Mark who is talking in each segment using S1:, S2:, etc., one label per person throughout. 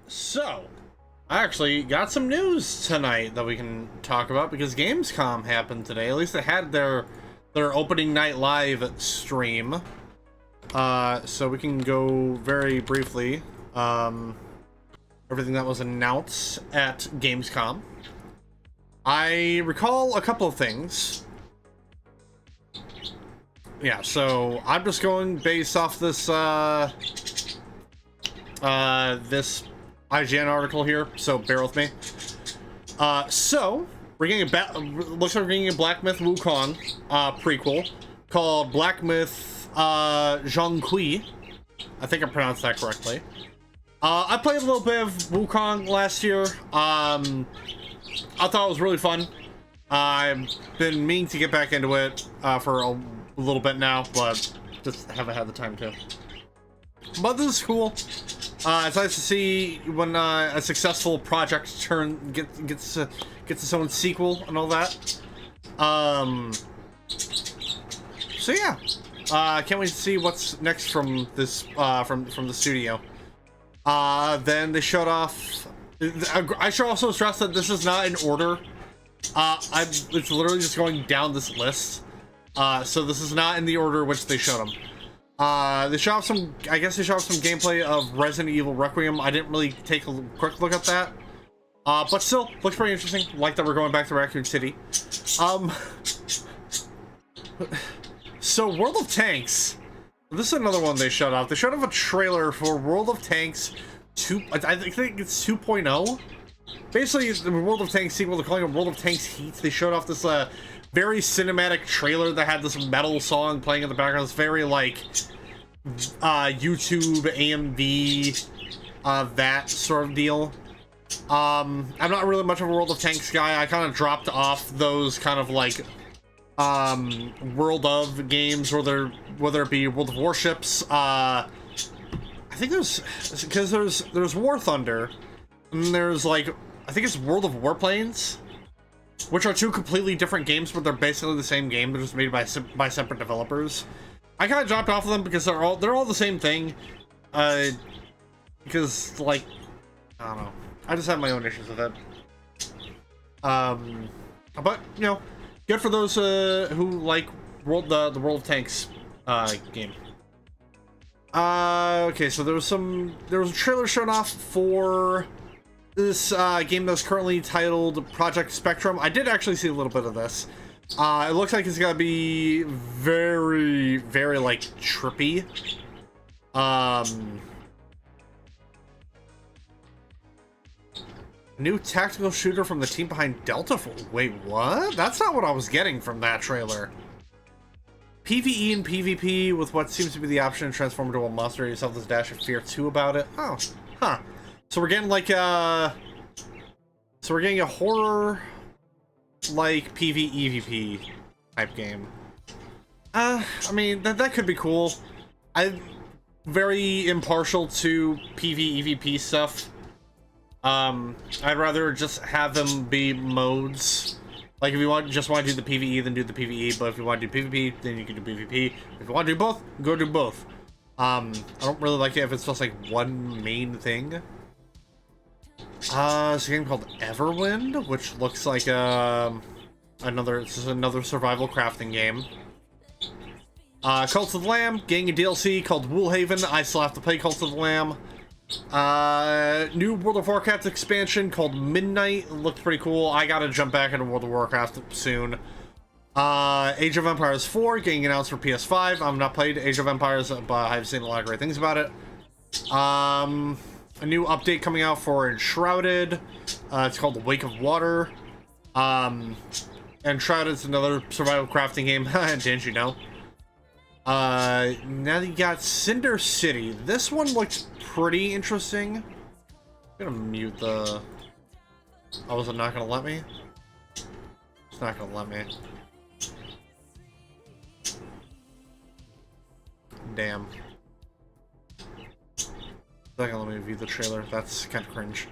S1: So I actually got some news tonight that we can talk about because Gamescom happened today. At least they had their opening night live stream. So we can go very briefly. Everything that was announced at Gamescom. I recall a couple of things. Yeah, so I'm just going based off this this IGN article here, so bear with me. So we're getting looks like we're getting a Black Myth Wukong prequel called Black Myth Zhongqi. I think I pronounced that correctly. I played a little bit of Wukong last year. I thought it was really fun. I've been meaning to get back into it for a little bit now, but just haven't had the time to. But this is cool. It's nice to see when a successful project gets its own sequel and all that. So yeah, can't wait to see what's next from this from the studio. Then they showed off. I should also stress that this is not in order. It's literally just going down this list. So this is not in the order which they showed them. They showed off some. I guess they showed off some gameplay of Resident Evil Requiem. I didn't really take a quick look at that. But still, looks pretty interesting. Like that we're going back to Raccoon City. So World of Tanks. This is another one they showed off. They showed off a trailer for World of Tanks 2. I think it's 2.0. Basically, the World of Tanks sequel. They're calling it World of Tanks Heat. They showed off this very cinematic trailer that had this metal song playing in the background. It's very like YouTube AMV that sort of deal. I'm not really much of a World of Tanks guy. I kind of dropped off those kind of like World of games, whether it be World of Warships. I think there's War Thunder, and there's like I think it's World of Warplanes, which are two completely different games, but they're basically the same game. They're just made by separate developers. I kind of dropped off of them because they're all the same thing. Because like I don't know, I just have my own issues with it. But you know, good for those who like the World of Tanks game. Okay, so there was a trailer shown off for this game that's currently titled Project Spectrum. I did actually see a little bit of this. It looks like it's gonna be very, very like trippy. New tactical shooter from the team behind Delta Force. Wait, what? That's not what I was getting from that trailer. PvE and PvP with what seems to be the option to transform into a monster yourself. This dash of fear 2 about it. Oh, huh. So we're getting like a horror like PvE type game. I mean that could be cool. I'm very impartial to PvE stuff. I'd rather just have them be modes. Like if you just want to do the PvE, then do the PvE. But if you want to do PvP, then you can do PvP. If you want to do both, go do both. I don't really like it if it's just like one main thing. It's a game called Everwind, which looks like another survival crafting game. Cult of the Lamb, getting a DLC called Woolhaven. I still have to play Cult of the Lamb. New World of Warcraft expansion called Midnight. Looked pretty cool. I gotta jump back into World of Warcraft soon. Age of Empires 4 getting announced for PS5. I've not played Age of Empires, but I've seen a lot of great things about it. A new update coming out for Enshrouded. It's called The Wake of Water. Enshrouded's another survival crafting game. Didn't you know? Now you got Cinder City. This one looks pretty interesting. I'm gonna mute the... Oh, is it not gonna let me? It's not gonna let me. Damn. It's not gonna let me view the trailer. That's kind of cringe.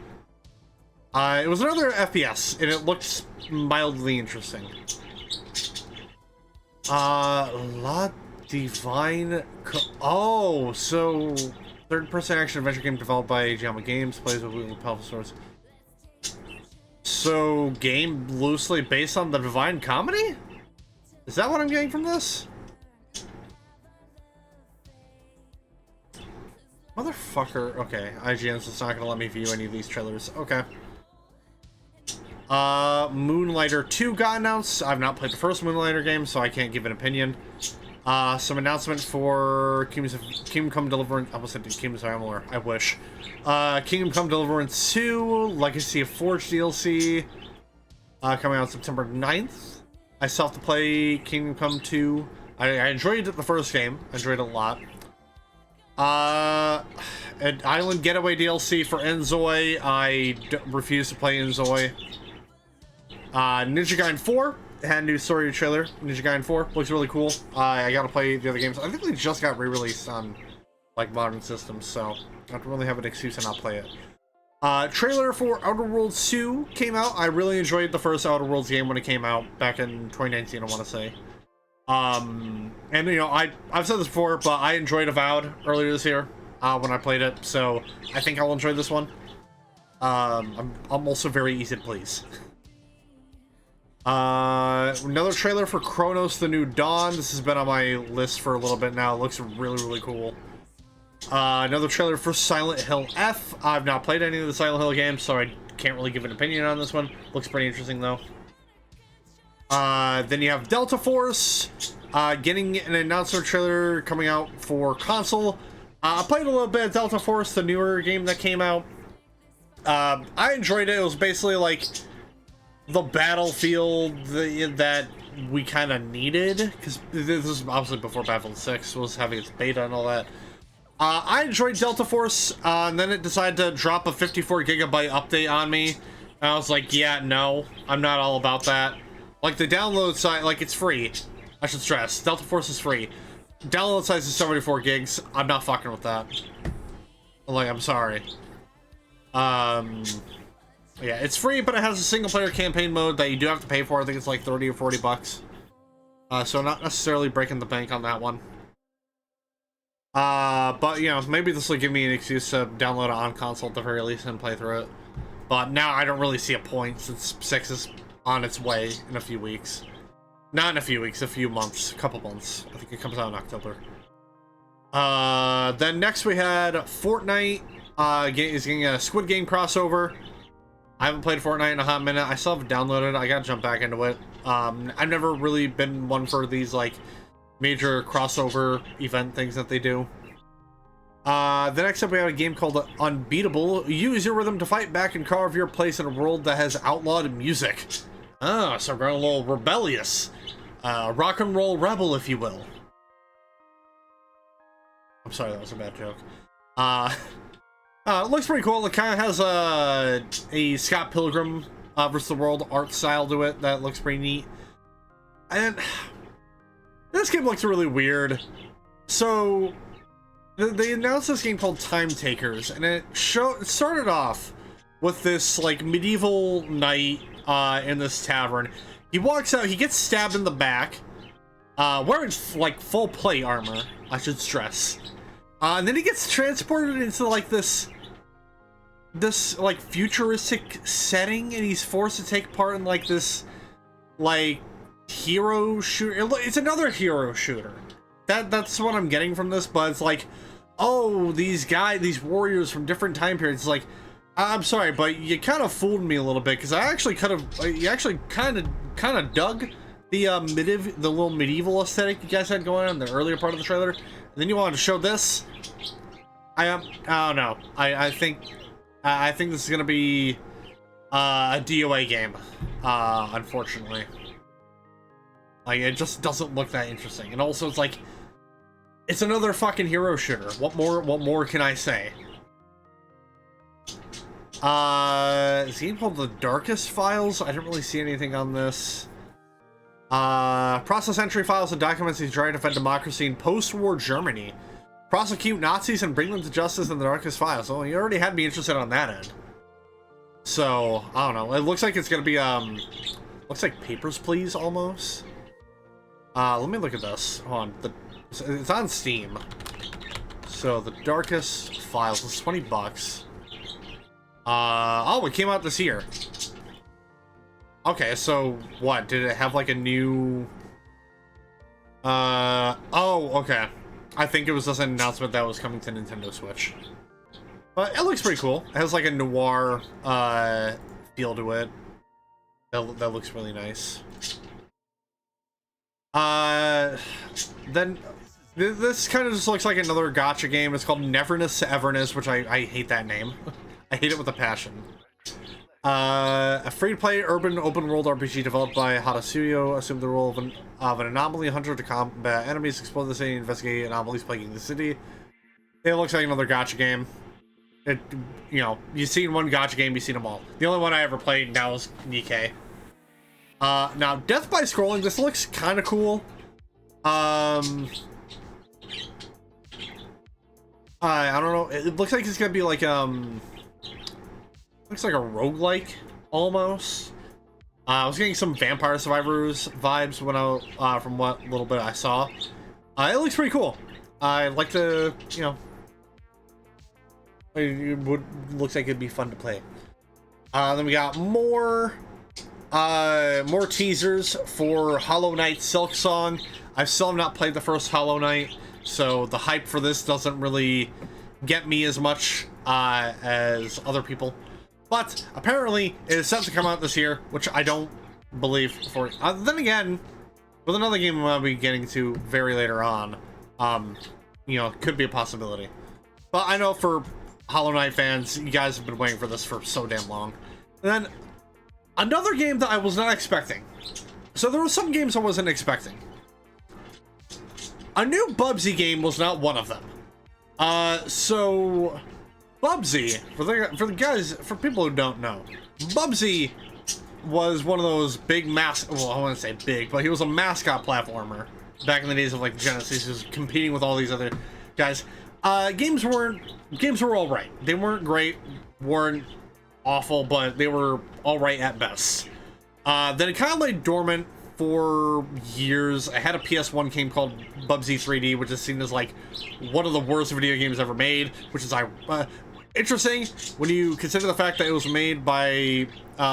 S1: It was another FPS, and it looked mildly interesting. La Divine... Oh, so Third-person action adventure game developed by Jama Games, plays with powerful swords. So, game loosely based on the Divine Comedy? Is that what I'm getting from this? Motherfucker. Okay, IGN's just not gonna let me view any of these trailers. Okay. Moonlighter 2 got announced. I've not played the first Moonlighter game, so I can't give an opinion. Some announcement for Kingdom Come Deliverance. I almost said Kingdom Come Amalur. I wish. Kingdom Come Deliverance 2, Legacy of Forge DLC, coming out September 9th. I still have to play Kingdom Come 2. I enjoyed the first game. I enjoyed it a lot. An Island Getaway DLC for Enzoi. I refuse to play Enzoi. Ninja Gaiden 4 had a new story trailer. Ninja Gaiden 4 looks really cool. I gotta play the other games. I think they just got re-released on like modern systems, so I don't really have an excuse to not play it. Trailer for Outer Worlds 2 came out. I really enjoyed the first Outer Worlds game when it came out back in 2019, I want to say. And you know, I've said this before, but I enjoyed Avowed earlier this year when I played it, so I think I'll enjoy this one. I'm also very easy to please. Another trailer for Chronos: The New Dawn. This has been on my list for a little bit now. It looks really, really cool. Another trailer for Silent Hill F. I've not played any of the Silent Hill games, so I can't really give an opinion on this one. Looks pretty interesting, though. Then you have Delta Force, getting an announcement trailer coming out for console. I played a little bit of Delta Force, the newer game that came out. I enjoyed it. It was basically like the Battlefield that we kind of needed, because this was obviously before Battlefield 6 was having its beta and all that. I enjoyed Delta Force, and then it decided to drop a 54 gigabyte update on me. And I was like, yeah, no, I'm not all about that. Like, the download size, like, it's free. I should stress, Delta Force is free. Download size is 74 gigs. I'm not fucking with that. Like, I'm sorry. Yeah, it's free, but it has a single-player campaign mode that you do have to pay for. I think it's like 30 or 40 bucks. So not necessarily breaking the bank on that one. But, you know, maybe this will give me an excuse to download it on console at the very least and play through it. But now I don't really see a point since 6 is on its way in a few weeks. Not in a few weeks, a few months, a couple months. I think it comes out in October. Then next we had Fortnite is getting a Squid Game crossover. I haven't played Fortnite in a hot minute. I still haven't downloaded it. I gotta jump back into it. I've never really been one for these like major crossover event things that they do. The next up we have a game called Unbeatable. Use your rhythm to fight back and carve your place in a world that has outlawed music. So we're a little rebellious. Rock and roll rebel, if you will. I'm sorry, that was a bad joke. It looks pretty cool. It kind of has a Scott Pilgrim vs. the World art style to it that looks pretty neat. And this game looks really weird. So they announced this game called Time Takers, and it started off with this like medieval knight in this tavern. He walks out, he gets stabbed in the back, wearing like full plate armor, I should stress. And then he gets transported into like this like futuristic setting, and he's forced to take part in like this like hero shooter. It's another hero shooter. That's what I'm getting from this, but it's like, oh, these warriors from different time periods. It's like, I'm sorry, but you kind of fooled me a little bit, because you actually kind of dug the little medieval aesthetic you guys had going on in the earlier part of the trailer, and then you wanted to show this. I don't know. I think this is gonna be a DOA game, unfortunately. Like, it just doesn't look that interesting, and also it's like, it's another fucking hero shooter. What more can I say? Is the game called The Darkest Files? I didn't really see anything on this. Process entry files and documents he's trying to defend democracy in post-war Germany. Prosecute Nazis and bring them to justice in The Darkest Files. Well, you already had me interested on that end. So, I don't know. It looks like it's gonna be, looks like Papers, Please, almost. Let me look at this. Hold on. It's on Steam. So the Darkest Files was $20. Oh, it came out this year. Okay, so what? Did it have like a new... oh, okay. I think it was just an announcement that was coming to Nintendo Switch. But it looks pretty cool. It has like a noir, feel to it. That looks really nice. Then this kind of just looks like another gacha game. It's called Neverness to Everness, which I hate that name. I hate it with a passion. A free-to-play urban open-world RPG developed by Hadasuyo assumed the role of an anomaly hunter to combat enemies, explore the city, and investigate anomalies plaguing the city. It looks like another gacha game. It, you know, you've seen one gacha game, you've seen them all. The only one I ever played now is Nikkei. Now, Death by Scrolling, this looks kind of cool. I don't know. It looks like it's gonna be like, looks like a roguelike, almost. I was getting some Vampire Survivors vibes when from what little bit I saw. It looks pretty cool. I like to, you know, looks like it'd be fun to play. Then we got more teasers for Hollow Knight Silksong. I still have not played the first Hollow Knight, so the hype for this doesn't really get me as much as other people. But apparently it is set to come out this year, which I don't believe for. Then again, with another game I'll be getting to very later on, you know, could be a possibility. But I know for Hollow Knight fans, you guys have been waiting for this for so damn long. And then another game that I was not expecting. So there were some games I wasn't expecting. A new Bubsy game was not one of them. So Bubsy, for the guys, for people who don't know, Bubsy was one of those big well, I wouldn't say big, but he was a mascot platformer back in the days of like Genesis. He was competing with all these other guys. Games were all right. They weren't great, weren't awful, but they were all right at best. Then it kind of lay dormant for years. I had a PS1 game called Bubsy 3D, which is seen as like one of the worst video games ever made, which is interesting when you consider the fact that it was made by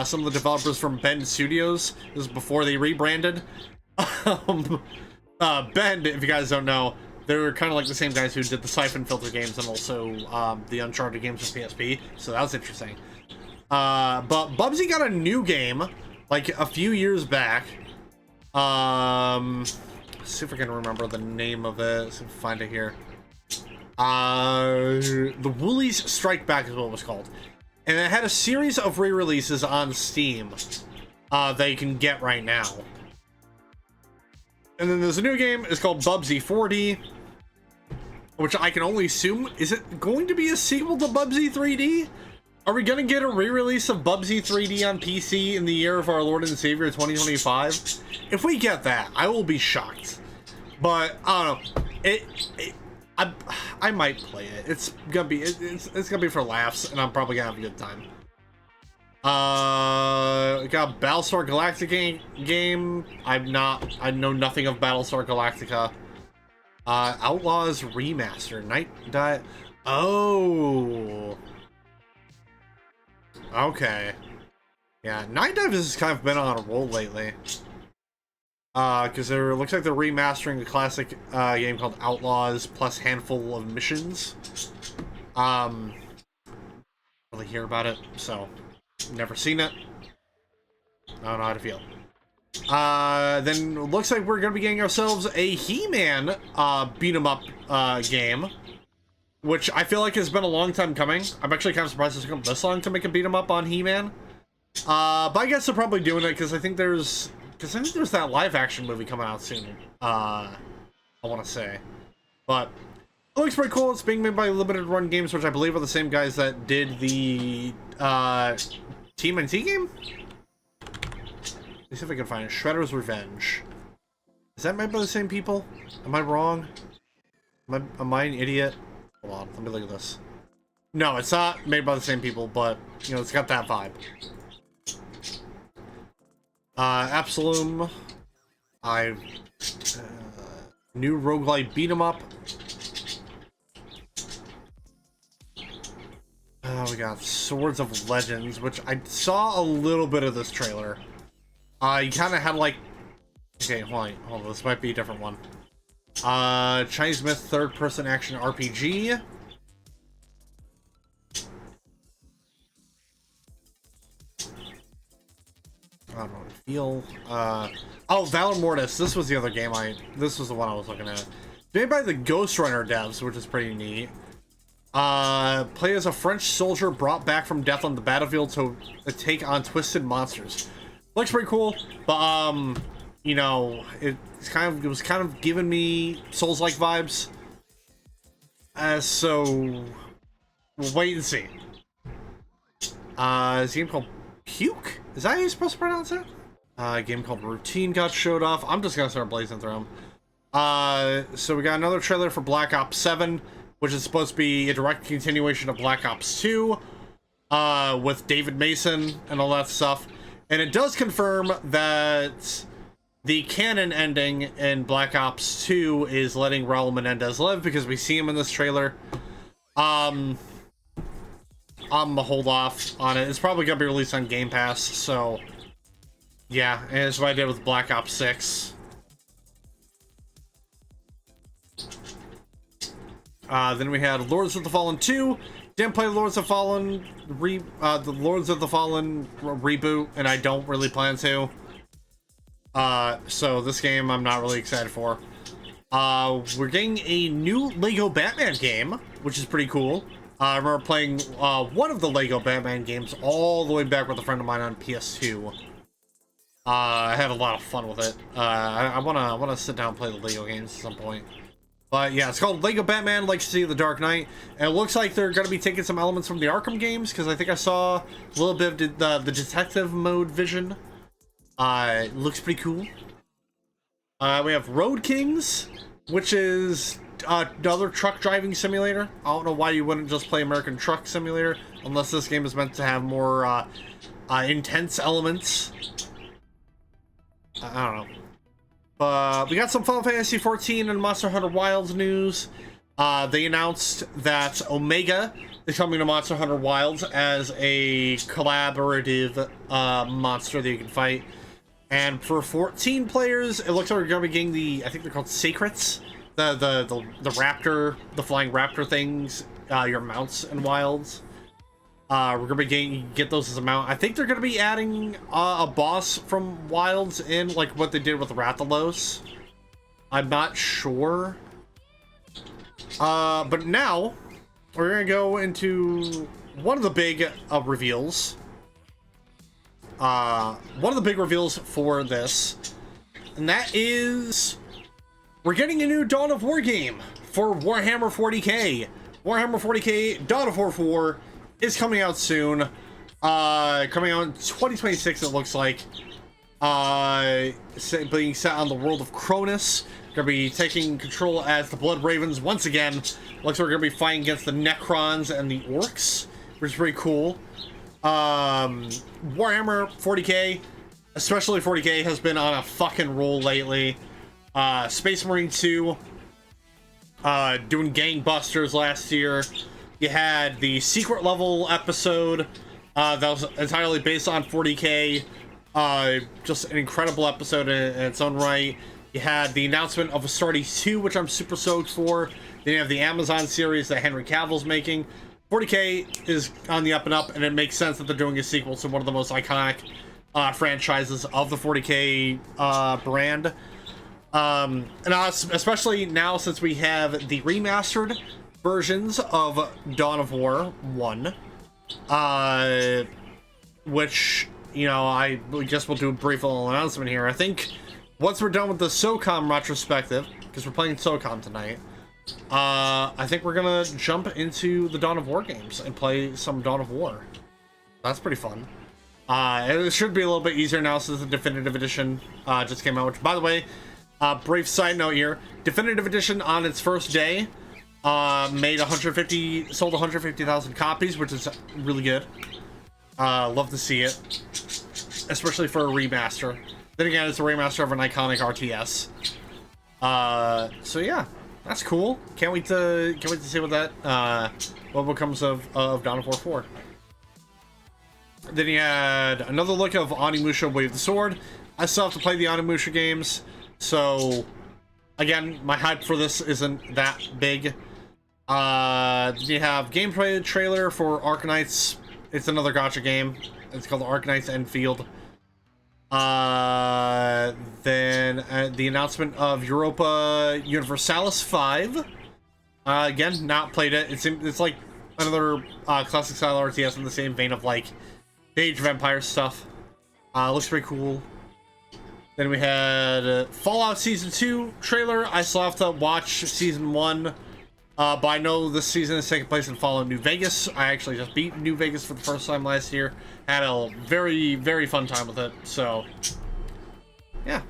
S1: some of the developers from Bend Studios. This was before they rebranded. Bend, if you guys don't know, they're kind of like the same guys who did the Siphon Filter games and also the Uncharted games for PSP, so that was interesting. But Bubsy got a new game like a few years back. Let's see if I can remember the name of it. Let's see if I can find it here. The Woolies Strike Back is what it was called. And it had a series of re-releases on Steam that you can get right now. And then there's a new game. It's called Bubsy 4D, which I can only assume, is it going to be a sequel to Bubsy 3D? Are we going to get a re-release of Bubsy 3D on PC in the year of our Lord and Savior 2025? If we get that, I will be shocked. But I don't know. I might play it. It's gonna be for laughs, and I'm probably gonna have a good time. Got Battlestar Galactica game. I know nothing of Battlestar Galactica. Outlaws Remaster. Night Dive. Oh. Okay. Yeah, Night Dive has kind of been on a roll lately. Because it looks like they're remastering a classic game called Outlaws plus handful of missions. Really hear about it, so never seen it. I don't know how to feel. Then looks like we're gonna be getting ourselves a He-Man beat 'em up game, which I feel like has been a long time coming. I'm actually kind of surprised it's come this long to make a beat 'em up on He-Man. But I guess they're probably doing it because I think there's that live action movie coming out soon. I want to say, but it looks pretty cool. It's being made by Limited Run Games, which I believe are the same guys that did the TMNT game. Let's see if I can find it. Shredder's Revenge. Is that made by the same people? Am I wrong? Am I an idiot? Hold on, let me look at this. No, it's not made by the same people, but you know, it's got that vibe. Absolum. New roguelite beat 'em up. we got Swords of Legends, which I saw a little bit of this trailer. You kind of had like... Okay, hold on, this might be a different one. Chinese Myth third-person action RPG. I don't know what I feel. Oh, Valor Mortis. This was the other game this was the one I was looking at. Made by the Ghost Runner devs, which is pretty neat. Play as a French soldier brought back from death on the battlefield to take on twisted monsters. Looks pretty cool, but you know, it was kind of giving me Souls-like vibes. So we'll wait and see. Is a game called Puke? Is that how you're supposed to pronounce it? A game called Routine got showed off. I'm just gonna start blazing through them. So we got another trailer for Black Ops 7, which is supposed to be a direct continuation of Black Ops 2, with David Mason and all that stuff. And it does confirm that the canon ending in Black Ops 2 is letting Raul Menendez live, because we see him in this trailer. I'm gonna hold off on it. It's probably gonna be released on Game Pass, so yeah, and it's what I did with Black Ops 6. Then we had Lords of the Fallen 2. Didn't play Lords of the Fallen the Lords of the Fallen reboot, and I don't really plan to. So this game I'm not really excited for. We're getting a new Lego Batman game, which is pretty cool. I remember playing one of the Lego Batman games all the way back with a friend of mine on PS2. I had a lot of fun with it. I wanna sit down and play the Lego games at some point. But yeah, it's called Lego Batman Legacy of the Dark Knight, and it looks like they're gonna be taking some elements from the Arkham games, because I think I saw a little bit of the detective mode vision. It looks pretty cool. We have Road Kings, which is another truck driving simulator. I don't know why you wouldn't just play American Truck Simulator, unless this game is meant to have more intense elements. I don't know. But we got some Final Fantasy XIV and Monster Hunter Wilds news. They announced that Omega is coming to Monster Hunter Wilds as a collaborative monster that you can fight. And for 14 players, it looks like we're going to be getting I think they're called Sacrets. The raptor, the flying raptor things, your mounts in Wilds. We're gonna be get those as a mount. I think they're gonna be adding a boss from Wilds in, like what they did with Rathalos. I'm not sure. But now we're gonna go into one of the big reveals. One of the big reveals for this, and that is we're getting a new Dawn of War game for Warhammer 40k. Warhammer 40k Dawn of War 4 is coming out soon. Coming out in 2026, it looks like. Being set on the world of Cronus. Gonna be taking control as the Blood Ravens once again. Looks like we're gonna be fighting against the Necrons and the Orcs, which is pretty cool. Warhammer 40k, especially 40k, has been on a fucking roll lately. Space Marine 2, doing gangbusters last year. You had the secret level episode that was entirely based on 40k. Just an incredible episode in its own right. You had the announcement of Astartes 2, which I'm super stoked for. Then you have the Amazon series that Henry Cavill's making. 40k is on the up and up, and it makes sense that they're doing a sequel to one of the most iconic franchises of the 40k brand. And especially now, since we have the remastered versions of Dawn of War 1, which, you know, I guess we'll do a brief little announcement here. I think once we're done with the SOCOM retrospective, because we're playing SOCOM tonight, I think we're gonna jump into the Dawn of War games and play some Dawn of War. That's pretty fun. It should be a little bit easier now since the Definitive Edition just came out, which, by the way, brief side note here, Definitive Edition on its first day sold 150,000 copies, which is really good. Love to see it, especially for a remaster. Then again, it's a remaster of an iconic RTS. So yeah, that's cool. Can't wait to see what that what becomes of Dawn of War 4. Then you had another look of Onimusha Wave the Sword. I still have to play the Onimusha games, so again, my hype for this isn't that big. You have gameplay trailer for Arknights. It's another gacha game. It's called Arknights Enfield. Then the announcement of Europa Universalis 5. Again, not played it. It's like another classic style RTS in the same vein of like the Age of Empires stuff. Looks pretty cool. Then we had Fallout Season 2 trailer. I still have to watch Season 1. But I know this season is taking place in Fallout New Vegas. I actually just beat New Vegas for the first time last year. Had a very, very fun time with it. So, yeah.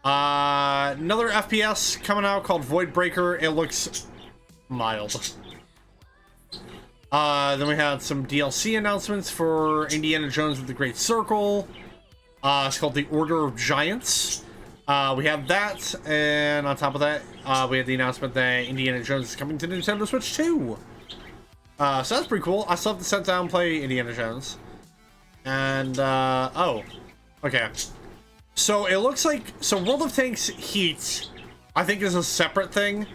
S1: Another FPS coming out called Voidbreaker. It looks mild. Then we had some DLC announcements for Indiana Jones and the Great Circle. It's called The Order of Giants. We have that, and on top of that, we had the announcement that Indiana Jones is coming to Nintendo Switch 2. So that's pretty cool. I still have to sit down and play Indiana Jones. And, oh, okay. So it looks like, so World of Tanks Heat, I think is a separate thing.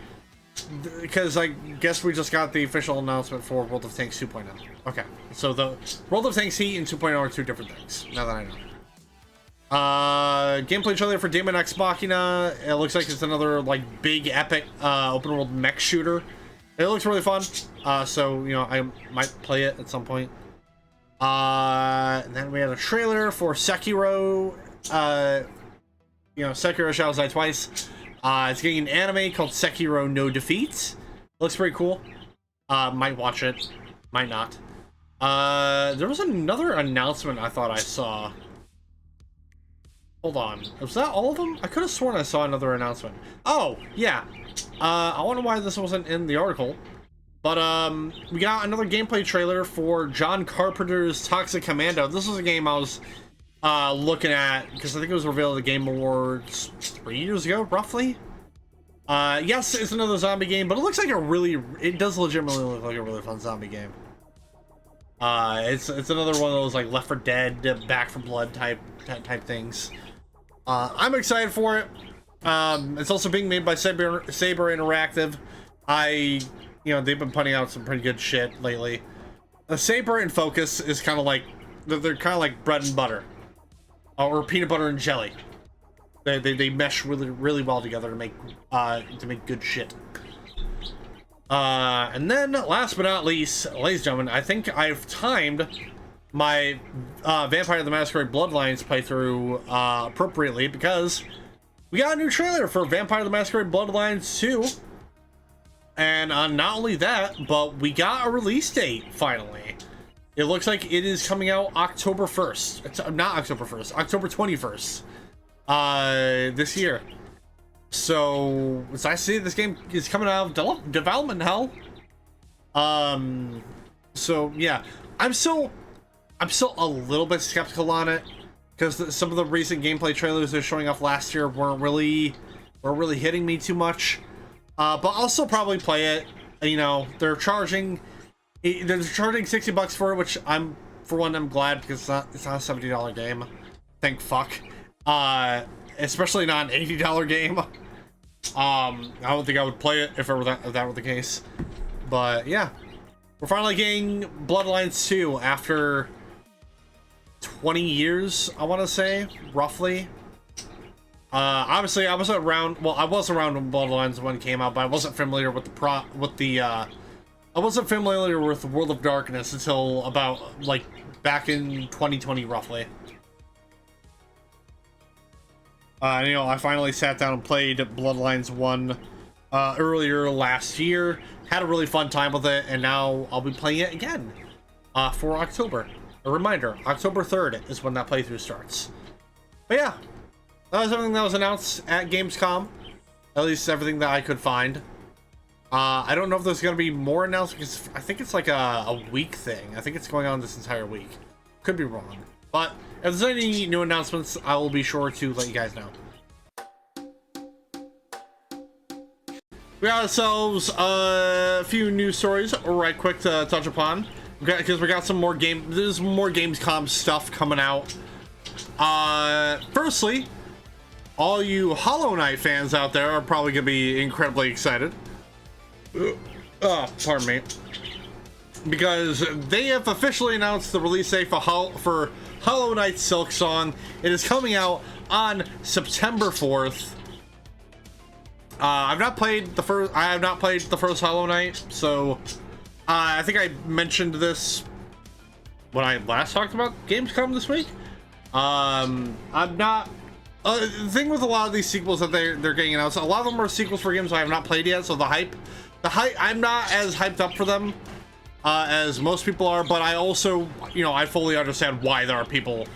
S1: Because I guess we just got the official announcement for World of Tanks 2.0. Okay, so the World of Tanks Heat and 2.0 are two different things, now that I know. Gameplay trailer for Daemon X Machina. It looks like it's another like big epic open world mech shooter. It looks really fun. So you know, I might play it at some point. And then we had a trailer for Sekiro. You know, Sekiro Shall Die Twice. It's getting an anime called Sekiro No Defeat. Looks pretty cool. Might watch it. Might not. There was another announcement I thought I saw. Hold on. Was that all of them? I could have sworn I saw another announcement. Oh, yeah. I wonder why this wasn't in the article. But, we got another gameplay trailer for John Carpenter's Toxic Commando. This was a game I was, looking at, because I think it was revealed at the Game Awards 3 years ago, roughly. Yes, it's another zombie game, but it looks like it does legitimately look like a really fun zombie game. It's another one of those, like, Left 4 Dead, Back 4 Blood type things. I'm excited for it. It's also being made by Saber Interactive. You know, they've been putting out some pretty good shit lately. Saber and Focus is kind of like, they're kind of like bread and butter. Or peanut butter and jelly. They mesh really, really well together to make good shit. And then, last but not least, ladies and gentlemen, I think I've timed my Vampire the Masquerade Bloodlines playthrough appropriately, because we got a new trailer for Vampire the Masquerade Bloodlines 2. And not only that, but we got a release date, finally. It looks like it is coming out October 1st. It's not October 1st, October 21st. This year. So, as I see, this game is coming out of development hell. So, yeah. I'm still a little bit skeptical on it, because some of the recent gameplay trailers they're showing off last year weren't really hitting me too much. But I'll still probably play it. You know, they're charging $60 for it, which I'm glad, because it's not a $70 game. Thank fuck. Especially not an $80 game. I don't think I would play it if that were the case. But yeah, we're finally getting Bloodlines 2 after 20 years, I want to say, roughly. Obviously, I was around when Bloodlines 1 came out, but I wasn't familiar with I wasn't familiar with World of Darkness until about, like, back in 2020, roughly. You know, I finally sat down and played Bloodlines 1 earlier last year. Had a really fun time with it, and now I'll be playing it again for October. A reminder, October 3rd is when that playthrough starts. But yeah, that was everything that was announced at Gamescom. At least everything that I could find. I don't know if there's going to be more announcements, because I think it's like a week thing. I think it's going on this entire week. Could be wrong. But if there's any new announcements, I will be sure to let you guys know. we got ourselves a few news stories right quick to touch upon. Because we got some more there's more Gamescom stuff coming out. Firstly, all you Hollow Knight fans out there are probably gonna be incredibly excited. Oh, pardon me. Because they have officially announced the release date for Hollow Knight Silksong. It is coming out on September 4th. I have not played the first Hollow Knight, so I think I mentioned this when I last talked about Gamescom this week. I'm not. The thing with a lot of these sequels that they're getting announced, a lot of them are sequels for games I have not played yet. So the hype, I'm not as hyped up for them as most people are. But I also, I fully understand why there are people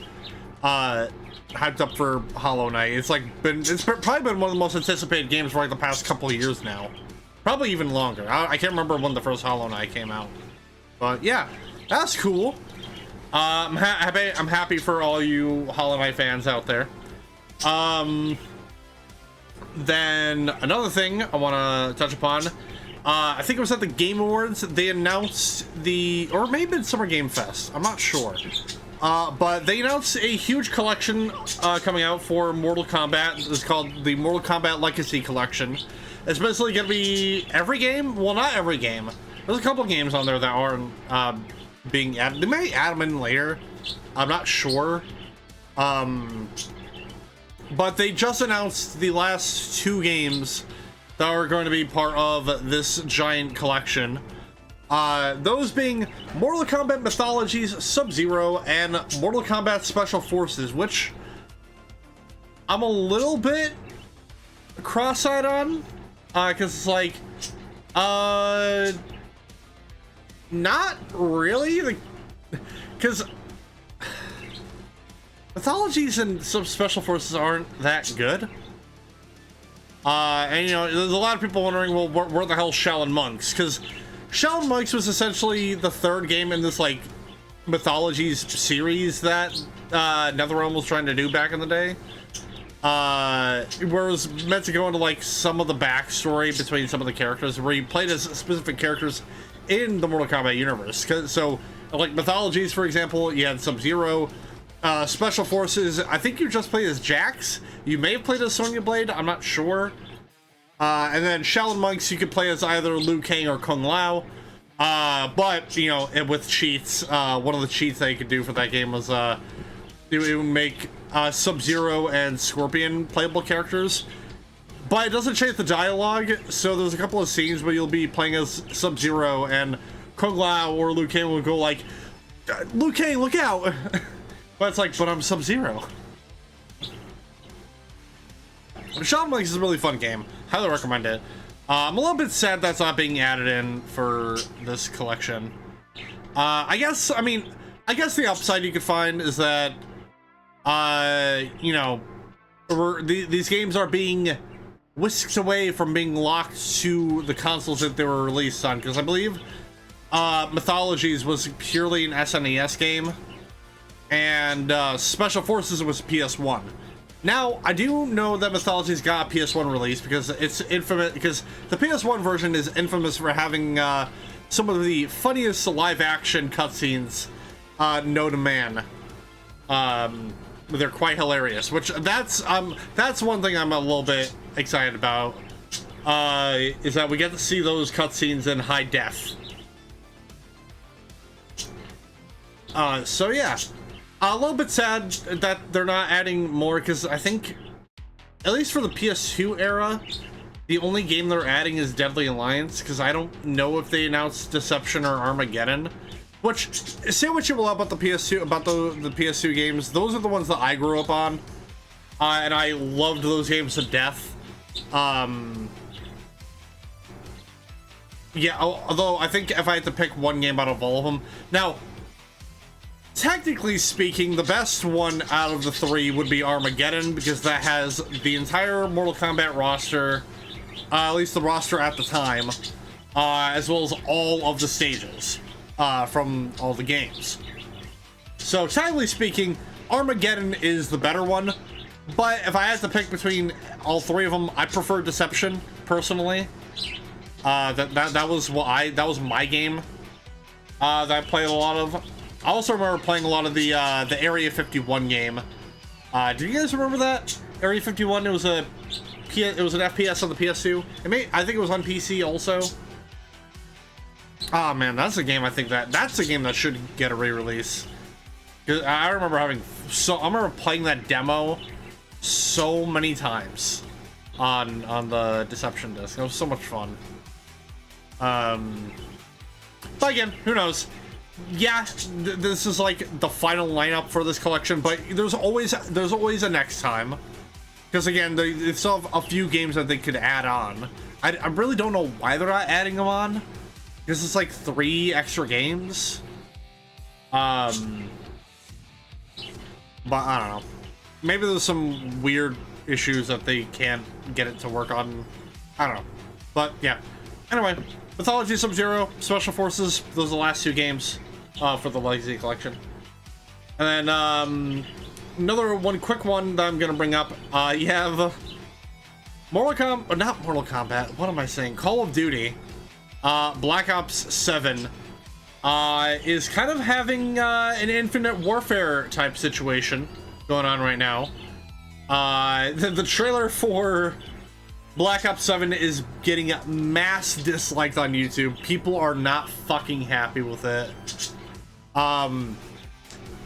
S1: hyped up for Hollow Knight. It's probably been one of the most anticipated games for like the past couple of years now. Probably even longer. I can't remember when the first Hollow Knight came out. But yeah, that's cool. I'm happy for all you Hollow Knight fans out there. Then another thing I want to touch upon. I think it was at the Game Awards. They announced or maybe it's Summer Game Fest. I'm not sure. But they announced a huge collection coming out for Mortal Kombat. It's called the Mortal Kombat Legacy Kollection. It's basically going to be every game. Well, not every game. There's a couple games on there that aren't being added. They may add them in later. I'm not sure. But they just announced the last 2 games that are going to be part of this giant collection. Those being Mortal Kombat Mythologies Sub-Zero and Mortal Kombat Special Forces, which I'm a little bit cross-eyed on, because it's like, not really, because Mythologies and some Special Forces aren't that good. And there's a lot of people wondering, well, where the hell Shell and Monks? Because Shell and Monks was essentially the 3rd game in this like Mythologies series that NetherRealm was trying to do back in the day. Where it was meant to go into like some of the backstory between some of the characters, where you played as specific characters in the Mortal Kombat universe. So like Mythologies, for example, you had Sub-Zero. Special Forces, I think you just played as Jax. You may have played as Sonya Blade, I'm not sure. And then Shell and Monks, you could play as either Liu Kang or Kung Lao. But, with cheats, one of the cheats that you could do for that game was it would make Sub-Zero and Scorpion playable characters. But it doesn't change the dialogue, so there's a couple of scenes where you'll be playing as Sub-Zero and Kung Lao or Liu Kang will go like, Liu Kang, look out! But it's like, but I'm Sub-Zero. Shadow Monks is a really fun game. Highly recommend it. I'm a little bit sad that's not being added in for this collection. I guess the upside you could find is that, these games are being whisked away from being locked to the consoles that they were released on. Because I believe Mythologies was purely an SNES game. And Special Forces was PS1. Now, I do know that Mythologies got a PS1 release because it's infamous, because the PS1 version is infamous for having some of the funniest live-action cutscenes known to man. They're quite hilarious, which that's one thing I'm a little bit excited about, is that we get to see those cutscenes in high def. So yeah. A little bit sad that they're not adding more, because I think, at least for the PS2 era, the only game they're adding is Deadly Alliance, because I don't know if they announced Deception or Armageddon. Which, say what you will about the PS2, about the PS2 games, those are the ones that I grew up on, and I loved those games to death. Yeah, although I think if I had to pick one game out of all of them, now, technically speaking, the best one out of the 3 would be Armageddon, because that has the entire Mortal Kombat roster, at least the roster at the time, as well as all of the stages from all the games. So technically speaking, Armageddon is the better one, but if I had to pick between all 3 of them, I prefer Deception, personally. That was my game that I played a lot of. I also remember playing a lot of the Area 51 game. Do you guys remember that? Area 51, it was an FPS on the PS2. I think it was on PC also. Oh man, that's a game that's a game that should get a re-release. I remember I remember playing that demo so many times on the Deception disc. It was so much fun. But again, who knows? Yeah, this is like the final lineup for this collection, but there's always a next time. Because again, they still have a few games that they could add on. I really don't know why they're not adding them on. Because it's like 3 extra games. But I don't know. Maybe there's some weird issues that they can't get it to work on. I don't know. But yeah. Anyway, Mythology Sub-Zero, Special Forces, those are the last 2 games for the Legacy Collection. And then another quick one that I'm gonna bring up. You have not Mortal Kombat. What am I saying? Call of Duty. Black Ops 7 is kind of having an Infinite Warfare type situation going on right now. The trailer for Black Ops 7 is getting mass disliked on YouTube. People are not fucking happy with it. And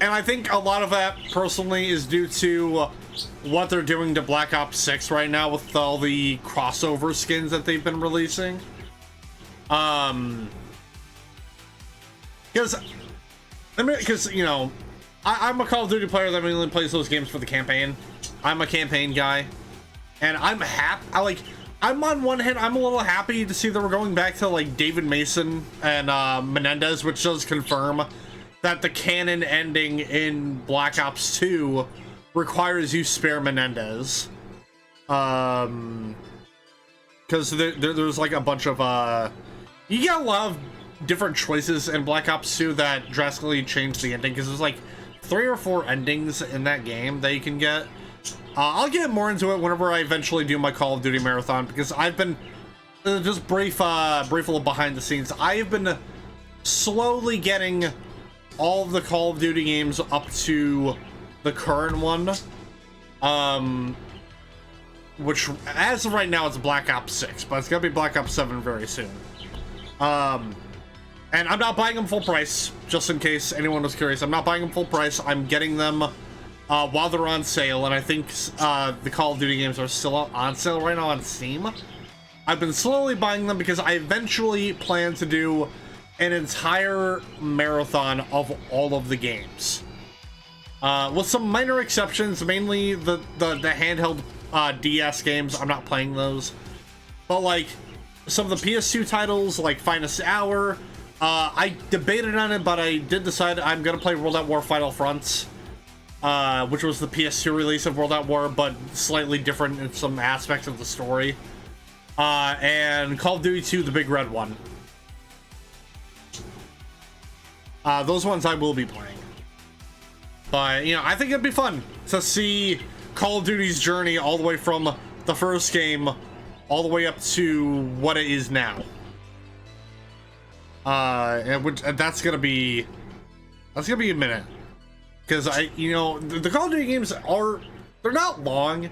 S1: I think a lot of that personally is due to what they're doing to Black Ops 6 right now with all the crossover skins that they've been releasing. Because you know, I'm a Call of Duty player that mainly plays those games for the campaign. I'm a campaign guy, and I'm happy. I'm on one hand, I'm a little happy to see that we're going back to like David Mason and Menendez, which does confirm that the canon ending in Black Ops 2 requires you spare Menendez. Because there's like a bunch of you get a lot of different choices in Black Ops 2 that drastically change the ending, because there's like 3 or 4 endings in that game that you can get. I'll get more into it whenever I eventually do my Call of Duty marathon, because I've been just brief little behind the scenes. I've been slowly getting all of the Call of Duty games up to the current one, which as of right now it's Black Ops 6, but it's gonna be Black Ops 7 very soon. And I'm not buying them full price, just in case anyone was curious. I'm not buying them full price. I'm getting them while they're on sale, and I think the Call of Duty games are still on sale right now on Steam. I've been slowly buying them because I eventually plan to do an entire marathon of all of the games. With some minor exceptions, mainly the handheld DS games. I'm not playing those. But like some of the PS2 titles, like Finest Hour, I debated on it, but I did decide I'm gonna play World at War Final Fronts, which was the PS2 release of World at War, but slightly different in some aspects of the story. And Call of Duty 2, the Big Red one. Those ones I will be playing. But, you know, I think it'd be fun to see Call of Duty's journey all the way from the first game all the way up to what it is now. And that's gonna be a minute. Because the Call of Duty games they're not long,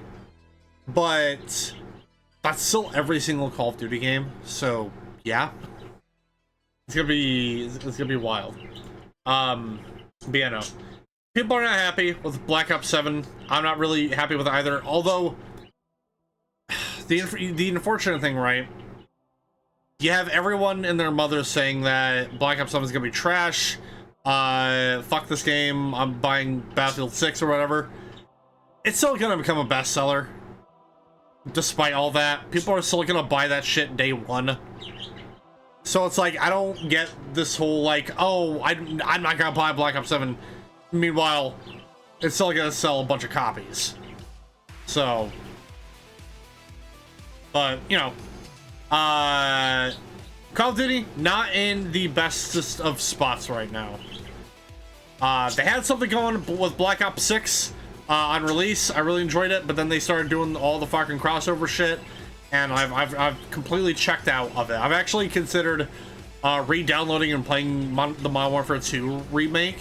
S1: but that's still every single Call of Duty game. So yeah, it's gonna be wild. But yeah, no, people are not happy with Black Ops 7. I'm not really happy with either. Although the unfortunate thing, right? You have everyone and their mother saying that Black Ops 7 is gonna be trash. Fuck this game. I'm buying Battlefield 6 or whatever. It's still gonna become a bestseller. Despite all that, people are still gonna buy that shit day one. So it's like, I don't get this whole like, oh, I'm not gonna buy Black Ops 7. Meanwhile, it's still gonna sell a bunch of copies. So, but you know, Call of Duty not in the bestest of spots right now. They had something going with Black Ops 6 on release. I really enjoyed it, but then they started doing all the fucking crossover shit, and I've completely checked out of it. I've actually considered re-downloading and playing the Modern Warfare 2 remake,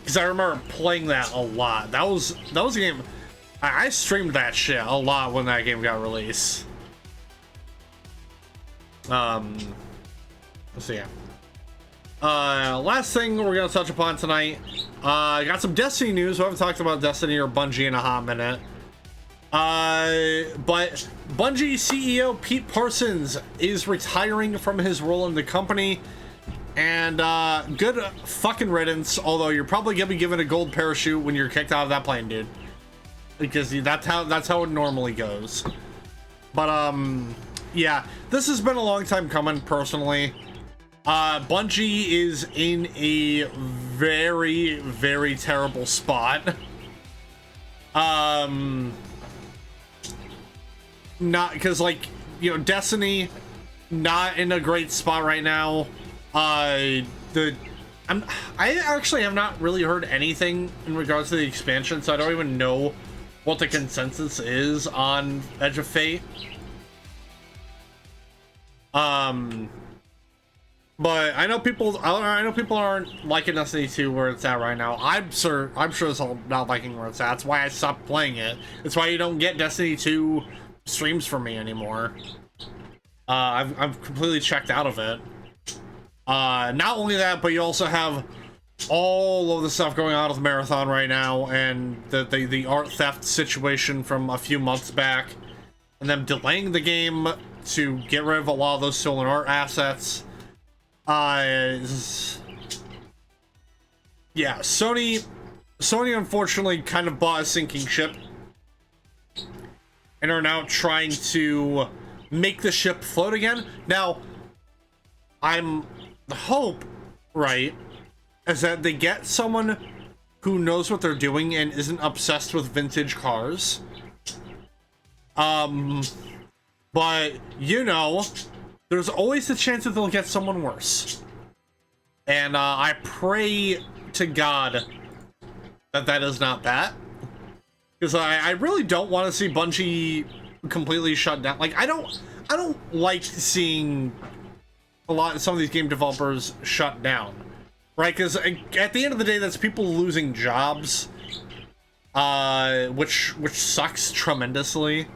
S1: because I remember playing that a lot. That was a game I streamed that shit a lot when that game got released. So yeah. Last thing we're gonna touch upon tonight. I got some Destiny news. We haven't talked about Destiny or Bungie in a hot minute. But Bungie CEO Pete Parsons is retiring from his role in the company, and good fucking riddance. Although you're probably gonna be given a gold parachute when you're kicked out of that plane, dude, because that's how it normally goes. But yeah, this has been a long time coming. Personally, Bungie is in a very, very terrible spot. Not because, like, you know, Destiny not in a great spot right now. I actually have not really heard anything in regards to the expansion, so I don't even know what the consensus is on Edge of Fate. But I know people aren't liking Destiny 2 where it's at right now. I'm sure it's all not liking where it's at. That's why I stopped playing it. It's why you don't get Destiny 2 streams from me anymore. I've completely checked out of it. Not only that, but you also have all of the stuff going on with Marathon right now, and the art theft situation from a few months back, and them delaying the game to get rid of a lot of those stolen art assets. Yeah, Sony unfortunately kind of bought a sinking ship and are now trying to make the ship float again. Now, the hope, right, is that they get someone who knows what they're doing and isn't obsessed with vintage cars. But, you know, there's always the chance that they'll get someone worse. And I pray to God that that is not that. Because I really don't want to see Bungie completely shut down. Like, I don't like seeing some of these game developers shut down. Right? Because at the end of the day, that's people losing jobs. Which sucks tremendously.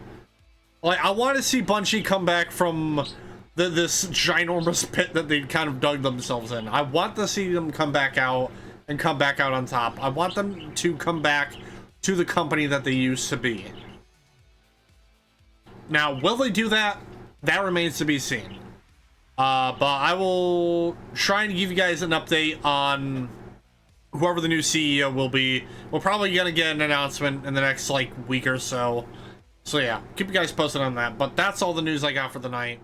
S1: Like, I want to see Bungie come back from this ginormous pit that they kind of dug themselves in. I want to see them come back out and come back out on top. I want them to come back to the company that they used to be. Now, will they do that? That remains to be seen. But I will try and give you guys an update on whoever the new CEO will be. We're probably gonna get an announcement in the next, like, week or so. So yeah, keep you guys posted on that. But that's all the news I got for the night.